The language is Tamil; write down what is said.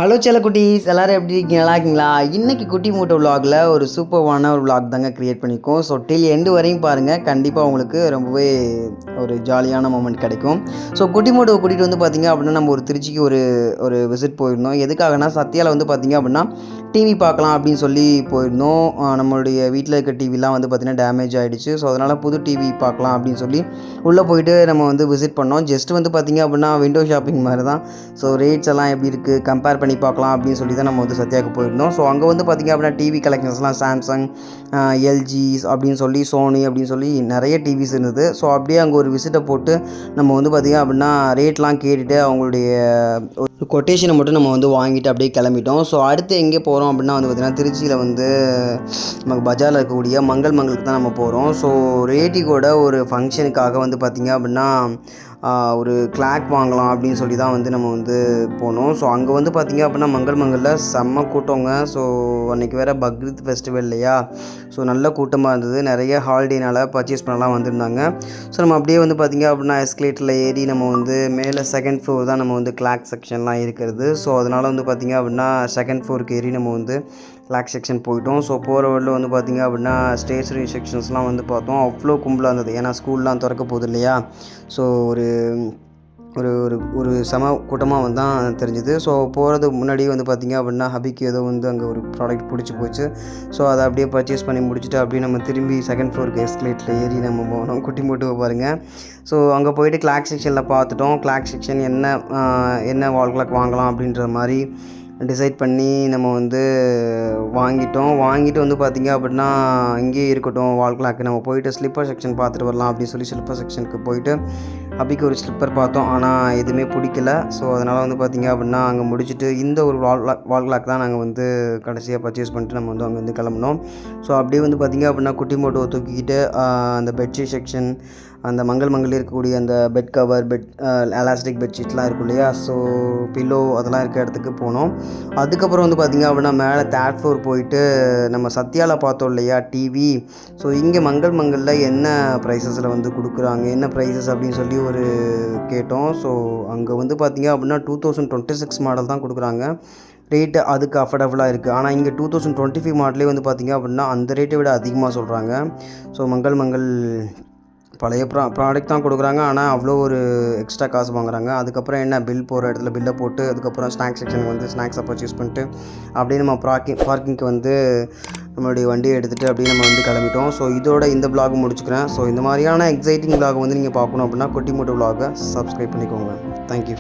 ஹலோ செல்லக்குட்டீஸ், எல்லோரும் எப்படி இருக்கீங்க? நல்லா இருக்கீங்களா? இன்றைக்கி குட்டி மூட்டை விலாகில் ஒரு சூப்பர்வான ஒரு விலாக் தாங்க க்ரியேட் பண்ணியிருக்கோம். ஸோ டில் எண்டு வரையும் பாருங்கள், கண்டிப்பாக உங்களுக்கு ரொம்பவே ஒரு ஜாலியான மொமெண்ட் கிடைக்கும். ஸோ குட்டி மூட்டை கூட்டிகிட்டு வந்து பார்த்திங்க அப்படின்னா நம்ம ஒரு திருச்சிக்கு ஒரு ஒரு விசிட் போயிருந்தோம். எதுக்காகனா சத்யாவில் வந்து பார்த்திங்க அப்படின்னா டிவி பார்க்கலாம் அப்படின்னு சொல்லி போயிருந்தோம். நம்மளுடைய வீட்டில் இருக்க டிவிலாம் வந்து பார்த்திங்கன்னா டேமேஜ் ஆகிடுச்சு. ஸோ அதனால் புது டிவி பார்க்கலாம் அப்படின்னு சொல்லி உள்ளே போயிட்டு நம்ம வந்து விசிட் பண்ணோம். ஜஸ்ட் வந்து பார்த்திங்க அப்படின்னா விண்டோ ஷாப்பிங் மாதிரி தான். ஸோ ரேட்ஸ் எல்லாம் எப்படி இருக்குது கம்பேர் பண்ணி பார்க்கலாம் அப்படின்னு சொல்லி தான் நம்ம வந்து சத்யாவுக்கு போயிருந்தோம். ஸோ அங்கே வந்து பார்த்திங்க அப்படின்னா டிவி கலெக்ஷன்ஸ்லாம் சாம்சங், எல்ஜிஸ் அப்படின்னு சொல்லி சோனி அப்படின்னு சொல்லி நிறைய டிவிஸ் இருந்தது. ஸோ அப்படியே அங்கே ஒரு விசிட்டை போட்டு நம்ம வந்து பார்த்திங்க அப்படின்னா ரேட்லாம் கேட்டுட்டு அவங்களுடைய ஒரு கொட்டேஷனை மட்டும் நம்ம வந்து வாங்கிட்டு அப்படியே கிளம்பிட்டோம். ஸோ அடுத்து எங்கே போகிறோம் அப்படின்னா வந்து பார்த்திங்கன்னா திருச்சியில் வந்து நமக்கு பஜாரில் இருக்கக்கூடிய மங்களுக்கு தான் நம்ம போகிறோம். ஸோ ரேட்டிக்கோட ஒரு ஃபங்க்ஷனுக்காக வந்து பார்த்திங்க அப்படின்னா ஒரு கிளாக் வாங்கலாம் அப்படின்னு சொல்லி தான் வந்து நம்ம வந்து போனோம். ஸோ அங்கே வந்து பார்த்திங்க அப்படின்னா மங்களில் செம்ம கூட்டங்க. ஸோ அன்றைக்கி வேறு பக்ரீத் ஃபெஸ்டிவல் இல்லையா? ஸோ நல்ல கூட்டமாக இருந்தது. நிறைய ஹாலிடேனால் பர்ச்சேஸ் பண்ணலாம் வந்திருந்தாங்க. ஸோ நம்ம அப்படியே வந்து பார்த்திங்க அப்படின்னா எஸ்கலேட்டரில் ஏறி நம்ம வந்து மேலே செகண்ட் ஃப்ளோர் தான் நம்ம வந்து கிளாக் செக்ஷன்லாம் இருக்கிறது. ஸோ அதனால் வந்து பார்த்திங்க அப்படின்னா செகண்ட் ஃப்ளோருக்கு ஏறி நம்ம வந்து கிளாக் செக்ஷன் போயிட்டோம். ஸோ போகிற வழியில் வந்து பார்த்திங்க அப்படின்னா ஸ்டேஷனரி செக்ஷன்ஸ்லாம் வந்து பார்த்தோம். அவ்வளோ கும்பலாக இருந்தது. ஏன்னா ஸ்கூல்லாம் திறக்க போகுது இல்லையா? ஸோ ஒரு ஒரு ஒரு ஒரு செம கூட்டமாக வந்து தான் தெரிஞ்சுது. ஸோ போகிறதுக்கு முன்னாடியே வந்து பார்த்திங்க அப்படின்னா ஹபிக்கு ஏதோ வந்து அங்கே ஒரு ப்ராடக்ட் பிடிச்சி போச்சு. ஸோ அதை அப்படியே பர்ச்சேஸ் பண்ணி முடிச்சுட்டு அப்படியே நம்ம திரும்பி செகண்ட் ஃப்ளோருக்கு எஸ்கலேட்டில் ஏறி நம்ம போனோம். குட்டி மூட்டு பாருங்கள். ஸோ அங்கே போயிட்டு கிளாக் செக்ஷனில் பார்த்துட்டோம். கிளாக் செக்ஷன் என்ன வால் கிளாக் வாங்கலாம் அப்படின்ற மாதிரி டிசைட் பண்ணி நம்ம வந்து வாங்கிட்டு வந்து பார்த்திங்க அப்படின்னா இங்கேயே இருக்கட்டும் வால் கிளாக்கு, நம்ம போயிட்டு ஸ்லிப்பர் செக்ஷன் பார்த்துட்டு வரலாம் அப்படின்னு சொல்லி ஸ்லிப்பர் செக்ஷனுக்கு போயிட்டு அபிக்கு ஒரு ஸ்லிப்பர் பார்த்தோம். ஆனால் எதுவுமே பிடிக்கல. ஸோ அதனால் வந்து பார்த்திங்க அப்படின்னா அங்கே முடிச்சுட்டு இந்த ஒரு வால் கிளாக் தான் நாங்கள் வந்து கடைசியாக பர்ச்சேஸ் பண்ணிட்டு நம்ம வந்து அங்கே வந்து கிளம்புனோம். ஸோ அப்படியே வந்து பார்த்திங்க அப்படின்னா குட்டி மோட்டோ தூக்கிக்கிட்டு அந்த பெட்ஷீட் செக்ஷன், அந்த மங்கள் இருக்கக்கூடிய அந்த பெட் கவர், எலாஸ்டிக் பெட்ஷீட்லாம் இருக்கும் இல்லையா? ஸோ பில்லோ அதெல்லாம் இருக்க இடத்துக்கு போனோம். அதுக்கப்புறம் வந்து பார்த்திங்க அப்படின்னா மேலே தேர்ட் ஃப்ளோர் போயிட்டு நம்ம சத்யாவில் பார்த்தோம் இல்லையா டிவி? ஸோ இங்கே மங்களில் என்ன ப்ரைஸஸில் வந்து கொடுக்குறாங்க, என்ன ப்ரைஸஸ் அப்படின்னு சொல்லி ஒரு கேட்டோம். ஸோ அங்கே வந்து பார்த்திங்க அப்படின்னா 2026 மாடல் தான் கொடுக்குறாங்க. ரேட்டு அதுக்கு அஃபோர்டபுளாக இருக்குது. ஆனால் இங்கே 2025 மாடலே வந்து பார்த்திங்க அப்படின்னா அந்த ரேட்டை விட அதிகமாக சொல்கிறாங்க. ஸோ மங்கள் பழைய ப்ராடக்ட் தான் கொடுக்குறாங்க. ஆனால் அவ்வளோ ஒரு எக்ஸ்ட்ரா காசு வாங்குறாங்க. அதுக்கப்புறம் என்ன பில் போகிற இடத்துல பில்லை போட்டு அதுக்கப்புறம் ஸ்நாக்ஸ் செக்ஷனுக்கு வந்து ஸ்நாக்ஸை பர்ச்சேஸ் பண்ணிட்டு அப்படியே நம்ம பார்க்கிங்க்கு வந்து நம்மளுடைய வண்டியை எடுத்துகிட்டு அப்படியே நம்ம வந்து கிளம்பிட்டோம். ஸோ இதோட இந்த விலாக் முடிச்சுக்கிறேன். ஸோ இந்த மாதிரியான எக்ஸைட்டிங் விலாக் வந்து நீங்கள் பார்க்கணும் அப்படின்னா குட்டி மூட்டை விலாகை சப்ஸ்கிரைப் பண்ணிக்கோங்க. தேங்க்யூ.